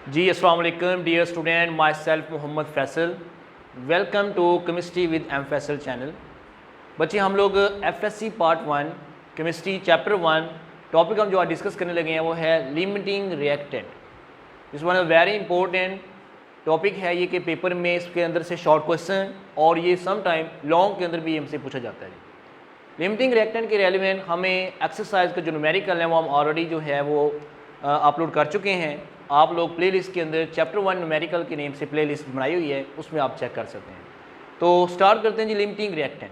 जी अस्सलाम वालेकुम dear student, my self Mohammad Faisal. Welcome to chemistry with M Faisal channel. बच्चे हम लोग FSc part 1 chemistry chapter 1 topic हम जो आज डिस्कस करने लगे हैं वो है लिमिटिंग रिएक्टेंट। इस वन वेरी इंपॉर्टेंट टॉपिक है ये कि पेपर में इसके अंदर से शॉर्ट क्वेश्चन और ये सम टाइम लॉन्ग के अंदर भी हमसे पूछा जाता है। लिमिटिंग रिएक्टेंट के रेलिवेंट हमें एक्सरसाइज का जो न्यूमेरिकल है वो हम ऑलरेडी जो है वो अपलोड कर चुके हैं। आप लोग प्लेलिस्ट के अंदर चैप्टर 1 न्यूमेरिकल के नेम से प्लेलिस्ट बनाई हुई है, उसमें आप चेक कर सकते हैं। तो स्टार्ट करते हैं जी लिमिटिंग रिएक्टेंट।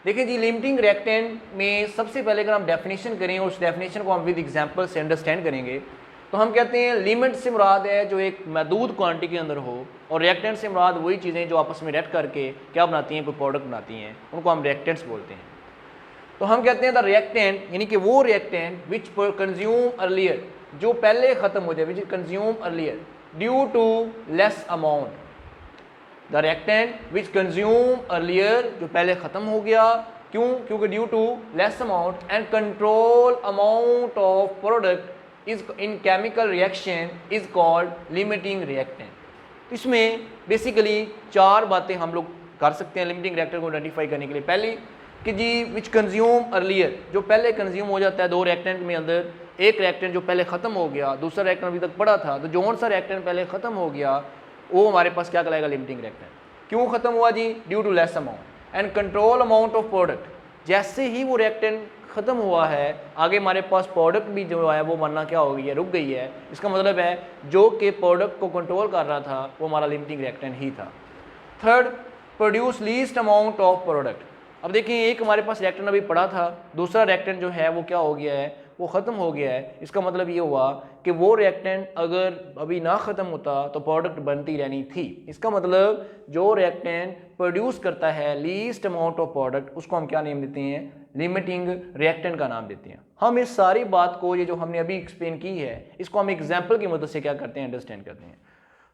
देखिए जी, लिमिटिंग रिएक्टेंट में सबसे पहले अगर हम डेफिनेशन करें और उस डेफिनेशन को हम विद एग्जांपल से अंडरस्टैंड करेंगे तो हम कहते हैं लिमिट से मुराद है जो एक महदूद क्वांटिटी के अंदर हो, और रिएक्टेंट से मुराद वही चीज़ें जो आपस में रिएक्ट करके क्या बनाती हैं, कोई प्रोडक्ट बनाती हैं, उनको हम रिएक्टेंट्स बोलते हैं। तो हम कहते हैं द रिएक्टेंट यानी कि वो रिएक्टेंट विच कंज्यूम अर्लियर, जो पहले ख़त्म हो जाए, which consume earlier due to less amount. The reactant which consume earlier, जो पहले ख़त्म हो गया, क्यों? क्योंकि due to less amount and control amount of product is in chemical reaction is called limiting reactant. इसमें बेसिकली चार बातें हम लोग कर सकते हैं लिमिटिंग रिएक्टेंट को आइडेंटिफाई करने के लिए। पहली कि जी विच कंज्यूम अर्लियर, जो पहले कंज्यूम हो जाता है। दो रिएक्टेंट में अंदर एक रिएक्टेंट जो पहले ख़त्म हो गया, दूसरा रिएक्टेंट अभी तक पड़ा था, तो जो सा रिएक्टेंट पहले ख़त्म हो गया वो हमारे पास क्या कहलाएगा, लिमिटिंग रिएक्टेंट। क्यों ख़त्म हुआ जी? Due to less amount and control amount of product. जैसे ही वो रिएक्टेंट ख़त्म हुआ है, आगे हमारे पास प्रोडक्ट भी जो है वो बनना क्या हो गई है, रुक गई है। इसका मतलब है जो कि प्रोडक्ट को कंट्रोल कर रहा था वो हमारा लिमिटिंग रिएक्टेंट ही था। Third, produce least amount of product. अब देखिए, एक हमारे पास रिएक्टेंट अभी पड़ा था, दूसरा रिएक्टेंट जो है वो क्या हो गया है, वो ख़त्म हो गया है। इसका मतलब ये हुआ कि वो रिएक्टेंट अगर अभी ना ख़त्म होता तो प्रोडक्ट बनती रहनी थी। इसका मतलब जो रिएक्टेंट प्रोड्यूस करता है लीस्ट अमाउंट ऑफ प्रोडक्ट, उसको हम क्या नेम देते हैं, लिमिटिंग रिएक्टेंट का नाम देते हैं। हम इस सारी बात को, ये जो हमने अभी एक्सप्लेन की है, इसको हम एग्जाम्पल की मदद से क्या करते हैं, अंडरस्टैंड करते हैं।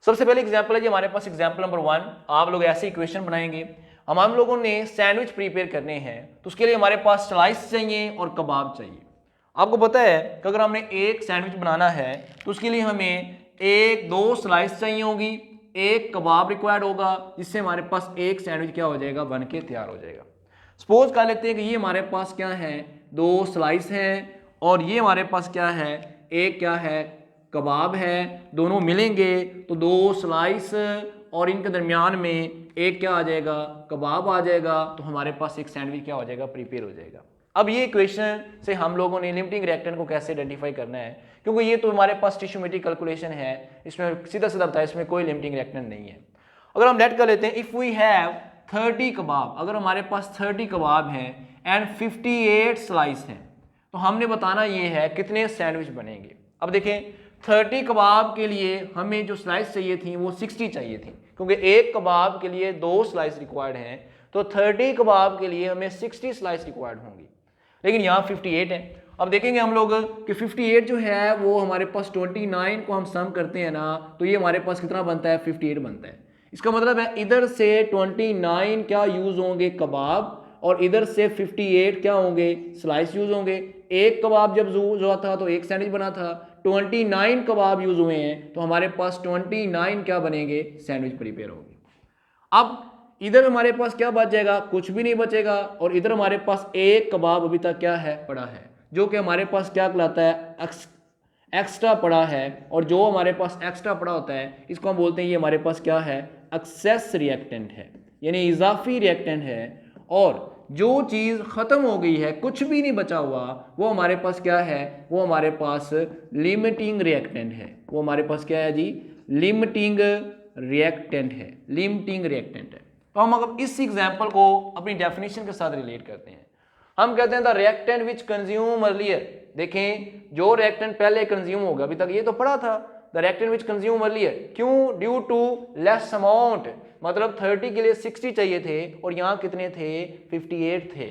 सबसे पहले एग्जाम्पल है जी हमारे पास, एग्जाम्पल नंबर 1। आप लोग ऐसे इक्वेशन बनाएंगे। हम लोगों ने सैंडविच प्रिपेयर करने हैं, तो उसके लिए हमारे पास स्लाइस चाहिए और कबाब चाहिए। आपको पता है कि अगर हमने एक सैंडविच बनाना है तो उसके लिए हमें दो स्लाइस चाहिए होगी, एक कबाब रिक्वायर्ड होगा, जिससे हमारे पास एक सैंडविच क्या हो जाएगा, बन के तैयार हो जाएगा। सपोज कर लेते हैं कि ये हमारे पास क्या है, दो स्लाइस हैं, और ये हमारे पास क्या है, एक क्या है, कबाब है। दोनों मिलेंगे तो दो स्लाइस और इनके दरमियान में एक क्या आ जाएगा, कबाब आ जाएगा, तो हमारे पास एक सैंडविच क्या हो जाएगा, प्रिपेयर हो जाएगा। अब ये इक्वेशन से हम लोगों ने लिमिटिंग रिएक्टेंट को कैसे आइडेंटिफाई करना है, क्योंकि ये तो हमारे पास टिश्यूमेट्रिक कैलकुलेशन है, इसमें सीधा सीधा बताया, इसमें कोई लिमिटिंग रिएक्टेंट नहीं है। अगर हम लेट कर लेते हैं, इफ़ वी हैव 30 कबाब, अगर हमारे पास 30 कबाब हैं एंड 58 स्लाइस हैं, तो हमने बताना ये है कितने सैंडविच बनेंगे। अब देखें, 30 कबाब के लिए हमें जो स्लाइस चाहिए थी वो 60 चाहिए थी, क्योंकि एक कबाब के लिए दो स्लाइस रिक्वायर्ड हैं, तो 30 कबाब के लिए हमें 60 स्लाइस रिक्वायर्ड होंगी। लेकिन यहाँ 58 है। अब देखेंगे हम लोग कि 58 जो है वो हमारे पास 29 को हम सम करते हैं ना, तो ये हमारे पास कितना बनता है, 58 बनता है। इसका मतलब है इधर से 29 क्या यूज होंगे, कबाब, और इधर से 58 क्या होंगे, स्लाइस यूज होंगे। एक कबाब जब यूज हुआ था तो एक सैंडविच बना था, 29 कबाब यूज हुए हैं तो हमारे पास 29 क्या बनेंगे, सैंडविच प्रिपेयर होंगे। अब इधर हमारे पास क्या बच जाएगा, कुछ भी नहीं बचेगा, और इधर हमारे पास एक कबाब अभी तक क्या है, पड़ा है, जो कि हमारे पास क्या कहलाता है, एक्स्ट्रा पड़ा है। और जो हमारे पास एक्स्ट्रा पड़ा होता है इसको हम बोलते हैं ये हमारे पास क्या है, एक्सेस रिएक्टेंट है, यानी इजाफी रिएक्टेंट है। और जो चीज़ ख़त्म हो गई है, कुछ भी नहीं बचा हुआ, वो हमारे पास क्या है, वो हमारे पास लिमिटिंग रिएक्टेंट है। वो हमारे पास क्या है जी, लिमिटिंग रिएक्टेंट है, लिमिटिंग रिएक्टेंट है। तो हम अगर इस एग्जाम्पल को अपनी डेफिनेशन के साथ रिलेट करते हैं, हम कहते हैं the reactant which consume earlier. देखें, जो रिएक्टेंट पहले कंज्यूम होगा, अभी तक ये तो पड़ा था, the reactant which consume earlier, क्यों, ड्यू टू लेस अमाउंट, मतलब 30 के लिए 60 चाहिए थे और यहाँ कितने थे, 58 थे।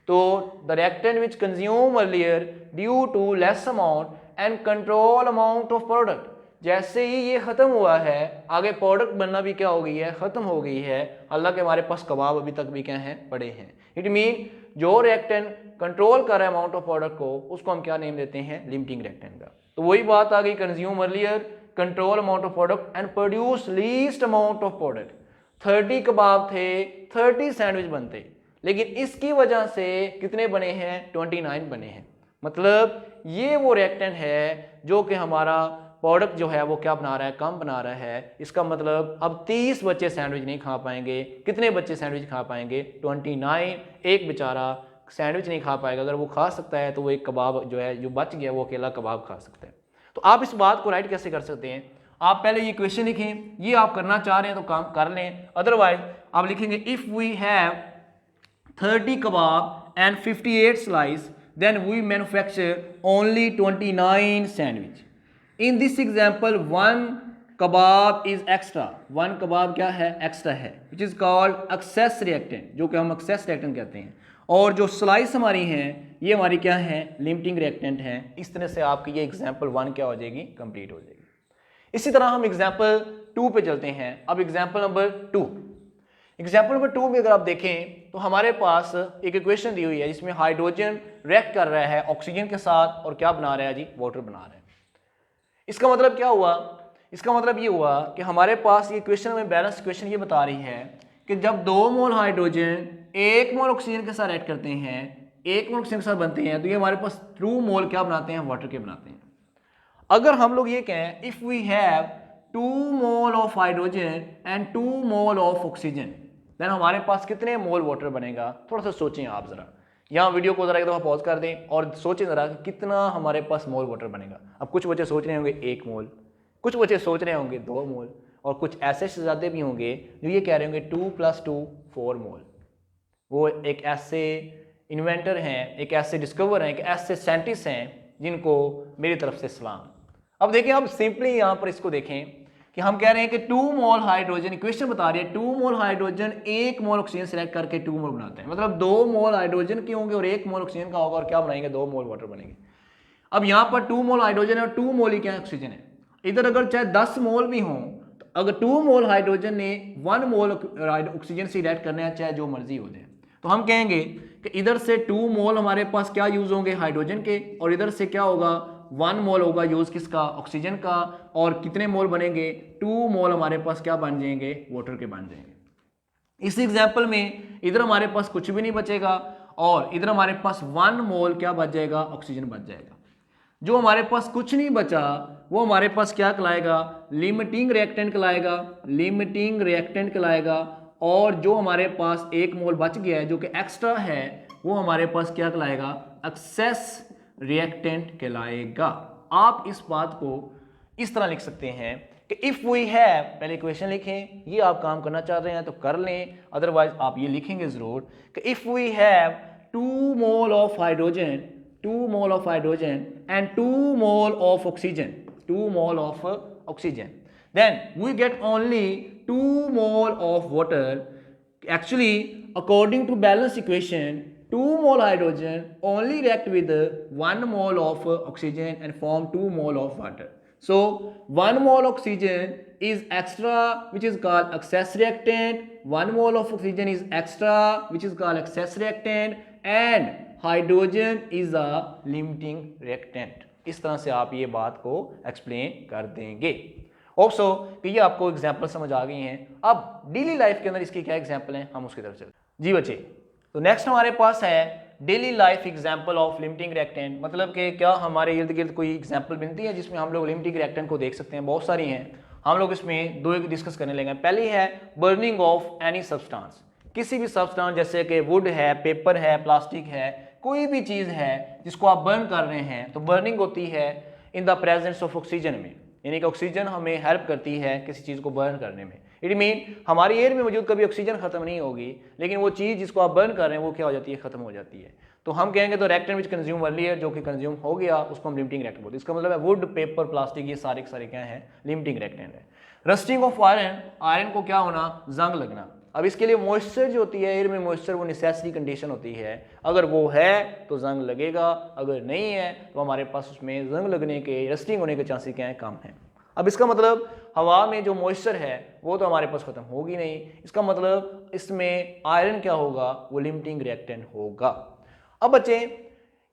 तो the reactant which consume earlier due to less amount and control amount of product. जैसे ही ये ख़त्म हुआ है, आगे प्रोडक्ट बनना भी क्या हो गई है, ख़त्म हो गई है। हालांकि हमारे पास कबाब अभी तक भी क्या हैं, पड़े हैं। इट मीन जो रिएक्टेंट कंट्रोल कर रहा है अमाउंट ऑफ प्रोडक्ट को, उसको हम क्या नेम देते हैं, लिमिटिंग रिएक्टेंट का। तो वही बात आ गई, consume earlier control amount of product and produce least amount of product. 30 कबाब थे, 30 सैंडविच बनते, लेकिन इसकी वजह से कितने बने हैं? 29 बने हैं। मतलब ये वो रिएक्टेंट है जो कि हमारा प्रोडक्ट जो है वो क्या बना रहा है? कम बना रहा है। इसका मतलब अब 30 बच्चे सैंडविच नहीं खा पाएंगे। कितने बच्चे सैंडविच खा पाएंगे? 29। एक बेचारा सैंडविच नहीं खा पाएगा। अगर वो खा सकता है तो वो एक कबाब जो है जो बच गया वो अकेला कबाब खा सकता है। तो आप इस बात को राइट कैसे कर सकते हैं? आप पहले ये क्वेश्चन लिखें, ये आप करना चाह रहे हैं तो काम कर लें। अदरवाइज आप लिखेंगे if we have 30 kebab and 58 slice, then we manufacture only 29 sandwich. In this example, one kebab is extra. One kebab क्या है? Extra है, which is called excess reactant, जो कि हम excess reactant कहते हैं। और जो स्लाइस हमारी हैं ये हमारी क्या है? लिमिटिंग रिएक्टेंट हैं। इस तरह से आपकी ये एग्जाम्पल 1 क्या हो जाएगी? कंप्लीट हो जाएगी। इसी तरह हम एग्जाम्पल 2 पे चलते हैं। अब एग्जाम्पल नंबर 2, एग्जाम्पल नंबर 2 में अगर आप देखें तो हमारे पास एक इक्वेशन दी हुई है जिसमें हाइड्रोजन रिएक्ट कर रहा है ऑक्सीजन के साथ और क्या बना रहा है जी? वाटर बना रहा है। इसका मतलब क्या हुआ? इसका मतलब ये हुआ कि हमारे पास ये इक्वेशन में बैलेंस इक्वेशन ये बता रही है कि जब 2 मोल हाइड्रोजन 1 मोल ऑक्सीजन के साथ रिएक्ट करते हैं, 1 मोल ऑक्सीजन के साथ बनते हैं, तो ये हमारे पास 2 मोल क्या बनाते हैं? वाटर के बनाते हैं। अगर हम लोग ये कहें if we have 2 mole of hydrogen and 2 mole of oxygen, then हमारे पास कितने मोल वाटर बनेगा? थोड़ा सा सोचें आप जरा, यहाँ वीडियो को जरा एक दफा पॉज कर दें और सोचें जरा कितना हमारे पास मोल वाटर बनेगा। अब कुछ बच्चे सोच रहे होंगे 1 मोल, कुछ बच्चे सोच रहे होंगे 2 मोल, और कुछ ऐसे शहजादे भी होंगे जो ये कह रहे होंगे 2 + 2 4 मोल। वो एक ऐसे इन्वेंटर हैं, एक ऐसे डिस्कवर हैं, एक ऐसे साइंटिस्ट हैं जिनको मेरी तरफ से सलाम। अब देखें, आप सिंपली यहाँ पर इसको देखें कि हम कह रहे हैं कि 2 मोल हाइड्रोजन, इक्वेशन बता रही है 2 मोल हाइड्रोजन 1 मोल ऑक्सीजन सेलेक्ट करके 2 मोल बनाते हैं। मतलब 2 मोल हाइड्रोजन के होंगे और 1 मोल ऑक्सीजन का होगा और क्या बनाएंगे? 2 मोल वाटर बनेंगे। अब यहाँ पर 2 मोल हाइड्रोजन है और 2 मोल ही क्या ऑक्सीजन है। इधर अगर चाहे 10 मोल भी हों, तो अगर 2 मोल हाइड्रोजन ने 1 मोल ऑक्सीजन से रिएक्ट करना है, चाहे जो मर्जी हो जाए, तो हम कहेंगे कि इधर से 2 मोल हमारे पास क्या यूज होंगे? हाइड्रोजन के, और इधर से क्या होगा? 1 मोल होगा यूज किसका? ऑक्सीजन का। और कितने मोल बनेंगे? 2 मोल हमारे पास क्या बन जाएंगे? वाटर के बन जाएंगे। इस एग्जाम्पल में इधर हमारे पास कुछ भी नहीं बचेगा और इधर हमारे पास 1 मोल क्या बच जाएगा? ऑक्सीजन बच जाएगा। जो हमारे पास कुछ नहीं बचा वो हमारे पास क्या कहलाएगा? लिमिटिंग रिएक्टेंट कहलाएगा। लिमिटिंग रिएक्टेंट कहलाएगा। और जो हमारे पास 1 मोल बच गया है जो कि एक्स्ट्रा है, वो हमारे पास क्या कहलाएगा? एक्सेस रिएक्टेंट कहलाएगा। आप इस बात को इस तरह लिख सकते हैं कि इफ वी हैव, पहले इक्वेशन लिखें, ये आप काम करना चाह रहे हैं तो कर लें, अदरवाइज आप ये लिखेंगे जरूर कि if we have 2 mole of hydrogen, 2 mole of hydrogen and 2 mole of oxygen, 2 mole of oxygen, then we get only 2 mole of water. Actually, according to balance equation, 2 mole hydrogen only react with 1 mole of oxygen and form 2 mole of water. So 1 mole oxygen is extra, which is called excess reactant. 1 mole of oxygen is extra, which is called excess reactant, and hydrogen is a limiting reactant. इस तरह से आप ये बात को explain कर देंगे। Hopes हो कि ये आपको एग्जाम्पल समझ आ गई हैं। अब डेली लाइफ के अंदर इसकी क्या एग्जाम्पल हैं, हम उसकी तरफ चलते हैं। जी बच्चे, तो नेक्स्ट हमारे पास है daily life example of limiting reactant. मतलब कि क्या हमारे इर्द गिर्द कोई एग्जाम्पल मिलती है जिसमें हम लोग लिमिटिंग रिएक्टेंट को देख सकते हैं? बहुत सारी हैं, हम लोग इसमें 2 डिस्कस करने लगे। पहली है बर्निंग ऑफ एनी सब्सटेंस। किसी भी सब्सटेंस जैसे कि वुड है, पेपर है, प्लास्टिक है, कोई भी चीज़ है जिसको आप बर्न कर रहे हैं, तो बर्निंग होती है in the presence of oxygen में, यानी कि ऑक्सीजन हमें हेल्प करती है किसी चीज़ को बर्न करने में। इट मीन हमारी एयर में मौजूद कभी ऑक्सीजन खत्म नहीं होगी, लेकिन वो चीज़ जिसको आप बर्न कर रहे हैं वो क्या हो जाती है? खत्म हो जाती है। तो हम कहेंगे तो रिएक्टेंट विच कंज्यूम अर्लियर, जो कि कंज्यूम हो गया, उसको हम लिमिटिंग रिएक्टेंट बोलते हैं। इसका मतलब है वुड, पेपर, प्लास्टिक, ये सारे के सारे क्या हैं? लिमिटिंग रिएक्टेंट है। रस्टिंग ऑफ आयरन, आयरन को क्या होना? जंग लगना। अब इसके लिए मॉइस्चर जो होती है, एयर में मॉइस्चर, वो नेसेसरी कंडीशन होती है। अगर वो है तो जंग लगेगा, अगर नहीं है तो हमारे पास उसमें जंग लगने के, रस्टिंग होने के चांसेस क्या हैं? कम हैं। अब इसका मतलब हवा में जो मॉइस्चर है वो तो हमारे पास खत्म होगी नहीं। इसका मतलब इसमें आयरन क्या होगा? वो लिमिटिंग रिएक्टेंट होगा। अब बच्चे,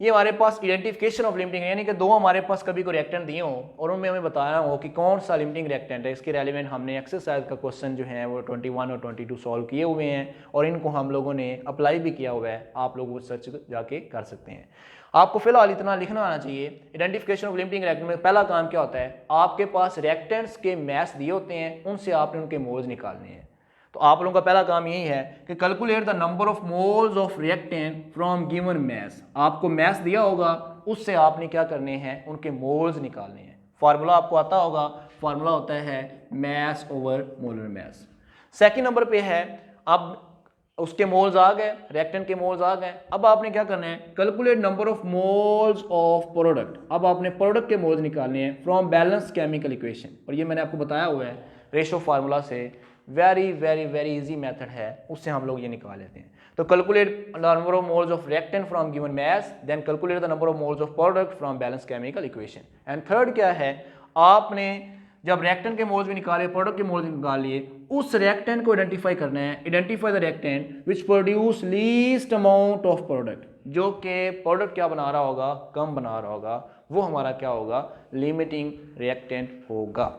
ये हमारे पास आइडेंटिफिकेशन ऑफ लिमिटिंग यानी कि दो हमारे पास कभी को रिएक्टेंट दिए हों और उनमें हमें बताना हो कि कौन सा लिमिटिंग रिएक्टेंट है। इसके रेलिवेंट हमने एक्सरसाइज का क्वेश्चन जो है वो 21 और 22 सॉल्व किए हुए हैं और इनको हम लोगों ने अप्लाई भी किया हुआ है। आप लोग वो सर्च जाके कर सकते हैं। आपको फिलहाल इतना लिखना आना चाहिए। आइडेंटिफिकेशन ऑफ लिमिटिंग रिएक्टेंट में पहला काम क्या होता है, आपके पास रिएक्टेंट्स के मैथ्स दिए होते हैं, उनसे आपने उनके मोल्स निकालने हैं। तो आप लोगों का पहला काम यही है कि calculate the number of moles of reactant from given maths. आपको मैथ्स दिया होगा, उससे आपने क्या करने हैं, उनके मोल्स निकालने हैं। फार्मूला आपको आता होगा, फार्मूला होता है maths over molar maths. Second number पे है, अब उसके मोल्स आ गए, रिएक्टेंट के मोल्स आ गए। अब आपने क्या करना है, calculate number of moles of product. अब आपने प्रोडक्ट के मोल्स निकालने हैं फ्रॉम बैलेंस केमिकल इक्वेशन। और ये मैंने आपको बताया हुआ है रेशो फार्मूला से, very very very easy method है, उससे हम लोग ये निकाल लेते हैं। तो calculate number of moles of reactant from given maths, then calculate the number of moles of product from balance chemical equation. And third क्या है, आपने जब रिएक्टेंट के मोल्स भी निकाले, प्रोडक्ट के मोल्स भी निकाल लिए, उस रिएक्टेंट को आइडेंटिफाई करना है। Identify the reactant which produce least amount of product, जो कि प्रोडक्ट क्या बना रहा होगा, कम बना रहा होगा, वो हमारा क्या होगा, लिमिटिंग रिएक्टेंट होगा।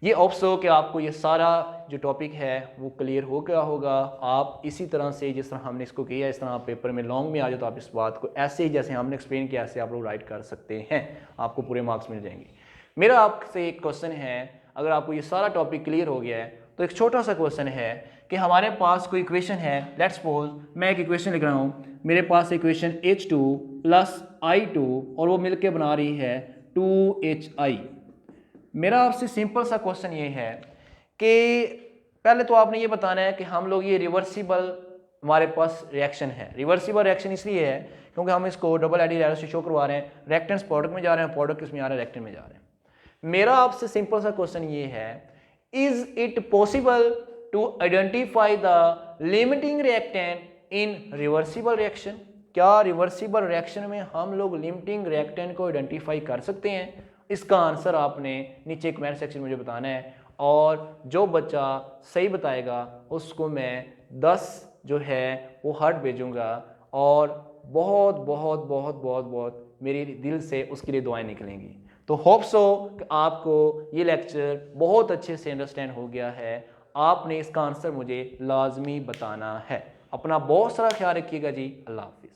ये होप्स हो कि आपको ये सारा जो टॉपिक है वो क्लियर हो गया होगा। आप इसी तरह से जिस तरह हमने इसको किया, इस तरह आप पेपर में लॉन्ग में आ जाए तो आप इस बात को ऐसे ही जैसे हमने एक्सप्लेन किया ऐसे आप लोग राइट कर सकते हैं, आपको पूरे मार्क्स मिल जाएंगे। मेरा आपसे एक क्वेश्चन है, अगर आपको ये सारा टॉपिक क्लियर हो गया है तो एक छोटा सा क्वेश्चन है कि हमारे पास कोई इक्वेशन है, लेट्स सपोज मैं एक इक्वेशन लिख रहा हूँ, मेरे पास इक्वेशन H2 प्लस I2 और वो मिलके बना रही है 2HI। मेरा आपसे सिंपल सा क्वेश्चन ये है कि पहले तो आपने ये बताना है कि हम लोग ये रिवर्सिबल हमारे पास रिएक्शन है। रिवर्सिबल रिएक्शन इसलिए है क्योंकि हम इसको डबल एडिड एरो से शो करवा रहे हैं, रिएक्टेंट्स प्रोडक्ट में जा रहे हैं, प्रोडक्ट किस में आ रहे हैं, रिएक्टेंट में जा रहे हैं। मेरा आपसे सिंपल सा क्वेश्चन ये है, is it possible to identify the limiting reactant in reversible reaction? क्या रिवर्सिबल रिएक्शन में हम लोग लिमिटिंग रिएक्टेंट को आइडेंटिफाई कर सकते हैं? इसका आंसर आपने नीचे कमेंट सेक्शन में मुझे बताना है और जो बच्चा सही बताएगा उसको मैं 10 जो है वो हार्ट भेजूंगा और बहुत बहुत बहुत बहुत बहुत मेरे दिल से उसके लिए दुआएं निकलेंगी। तो होप सो कि आपको ये लेक्चर बहुत अच्छे से अंडरस्टैंड हो गया है। आपने इसका आंसर मुझे लाजमी बताना है। अपना बहुत सारा ख्याल रखिएगा जी। अल्लाह हाफिज़।